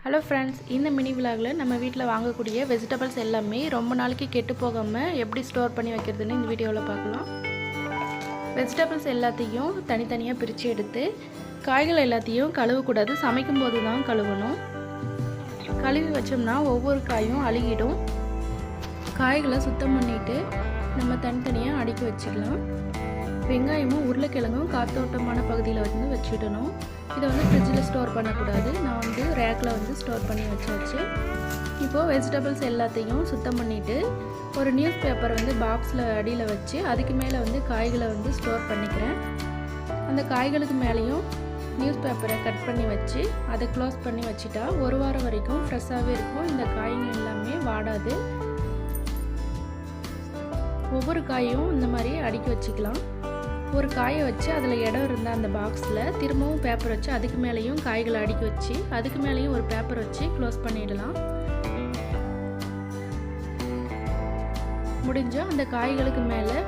Hello friends, இந்த mini விலாகில் நம்ம வீட்டில் வாங்கக்கூடிய வெஜிடபிள்ஸ் எல்லாமே ரொம்ப நாளைக்கு கெட்டு போகாமல் எப்படி ஸ்டோர் பண்ணி வைக்கிறதுன்னு இந்த வீடியோவில் பார்க்கலாம். வெஜிடபிள்ஸ் எல்லாத்தையும் தனித்தனியாக பிரித்து எடுத்து காய்கள் எல்லாத்தையும் கழுவக்கூடாது, சமைக்கும் போது தான் கழுவணும். கழுவி வச்சோம்னா ஒவ்வொரு காயும் அழுகிடும். காய்களை சுத்தம் பண்ணிவிட்டு நம்ம தனித்தனியாக அடுக்கி வச்சுக்கலாம். வெங்காயமும் உருளைக்கிழங்கும் காத்தோட்டமான பகுதியில் வந்து வச்சுடணும். இதை வந்து ஃப்ரிட்ஜில் ஸ்டோர் பண்ணக்கூடாது. நான் ரேக்கில் ஸ்டோர் பண்ணி வச்சாச்சு. இப்போது வெஜிடபிள்ஸ் எல்லாத்தையும் சுத்தம் பண்ணிவிட்டு ஒரு நியூஸ் பேப்பர் பாக்ஸில் அடியில் வச்சு அதுக்கு மேலே காய்களை ஸ்டோர் பண்ணிக்கிறேன். அந்த காய்களுக்கு மேலேயும் நியூஸ் பேப்பரை கட் பண்ணி வச்சு அதை க்ளோஸ் பண்ணி வச்சுட்டா ஒரு வாரம் வரைக்கும் ஃப்ரெஷ்ஷாகவே இருக்கும். இந்த காய்ங்க எல்லாமே வாடாது. ஒவ்வொரு காயும் இந்த மாதிரி அடுக்கி வச்சுக்கலாம். ஒரு காயை வச்சு அதில் இடம் இருந்தால் அந்த பாக்ஸில் திரும்பவும் பேப்பர் வச்சு அதுக்கு மேலேயும் காய்களை அடுக்கி வச்சு அதுக்கு மேலேயும் ஒரு பேப்பர் வச்சு க்ளோஸ் பண்ணிடலாம். முடிஞ்சால் அந்த காய்களுக்கு மேலே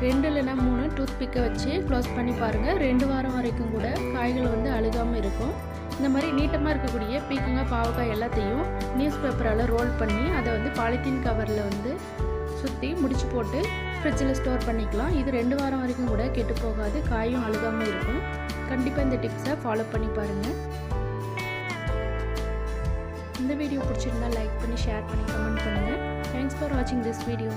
2 இல்லைனா 3 டூத் பிக்கை வச்சு க்ளோஸ் பண்ணி பாருங்கள். 2 வாரம் வரைக்கும் கூட காய்கள் அழுகாமல் இருக்கும். இந்த மாதிரி நீட்டமாக இருக்கக்கூடிய பீக்கங்காய், பாவக்காய் எல்லாத்தையும் நியூஸ் பேப்பரால் ரோல் பண்ணி அதை பாலித்தீன் கவரில் சுற்றி முடிச்சு போட்டு ஃப்ரிட்ஜில் ஸ்டோர் பண்ணிக்கலாம். இது 2 வாரம் வரைக்கும் கூட கெட்டு போகாது, காயும் அழுகாமல் இருக்கும். கண்டிப்பாக இந்த டிப்ஸை ஃபாலோ பண்ணி பாருங்கள். இந்த வீடியோ பிடிச்சிருந்தால் லைக் பண்ணி, ஷேர் பண்ணி, கமெண்ட் பண்ணுங்கள். தேங்க்ஸ் ஃபார் வாட்சிங் திஸ் வீடியோ.